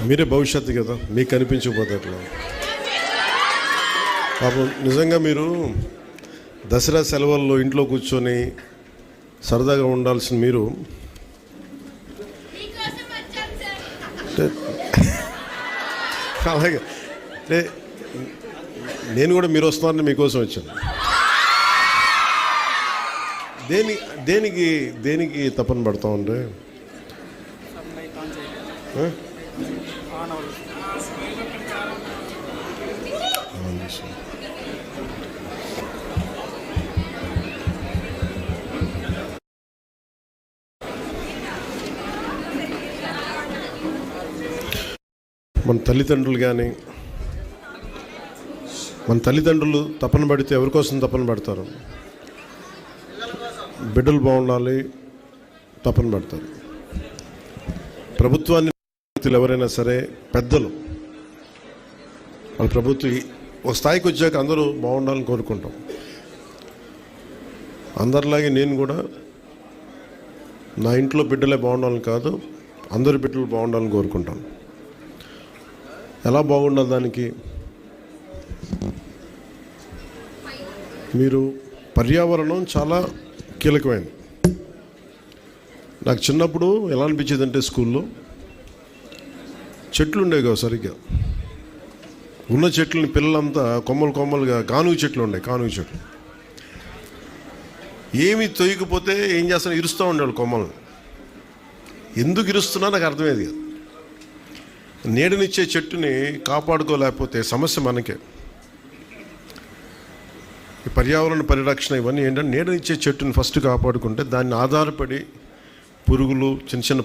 మీరే భవిష్యత్తు కదా, మీకు కనిపించకపోతే అట్లా. పాపం నిజంగా మీరు దసరా సెలవుల్లో ఇంట్లో కూర్చొని సరదాగా ఉండాల్సిన మీరు అలాగే అంటే నేను కూడా మీరు వస్తున్నారని మీకోసం వచ్చాను. దేనికి దేనికి తపన పడతా ఉండే మన తల్లిదండ్రులు కానీ మన తల్లిదండ్రులు తపన పడితే ఎవరి కోసం తపన పడతారు? బిడ్డలు బాగుండాలి తపన పడతారు. ప్రభుత్వాన్ని ఎవరైనా సరే పెద్దలు వాళ్ళ ప్రభుత్వం ఒక స్థాయికి వచ్చాక అందరూ బాగుండాలని కోరుకుంటాం. అందరిలాగే నేను కూడా నా ఇంట్లో బిడ్డలే బాగుండాలని కాదు, అందరి బిడ్డలు బాగుండాలని కోరుకుంటాను. ఎలా బాగుండాలి దానికి? మీరు పర్యావరణం చాలా కీలకమైనది. నాకు చిన్నప్పుడు ఎలా అనిపించేది అంటే స్కూల్లో చెట్లు ఉండేవి కావు సరిగ్గా. ఉన్న చెట్లని పిల్లలంతా కొమ్మలుగా కానుగ చెట్లు ఉండే, కానుగ చెట్లు ఏమి తొయ్యకపోతే ఏం చేస్తాను, ఇరుస్తూ ఉండేవాళ్ళు కొమ్మలు. ఎందుకు ఇరుస్తున్నా నాకు అర్థమయ్యేది కాదు. నీడనిచ్చే చెట్టుని కాపాడుకోలేకపోతే సమస్య మనకే. ఈ పర్యావరణ పరిరక్షణ ఇవన్నీ ఏంటంటే నీడనిచ్చే చెట్టుని ఫస్ట్ కాపాడుకుంటే దాన్ని ఆధారపడి పురుగులు చిన్న చిన్న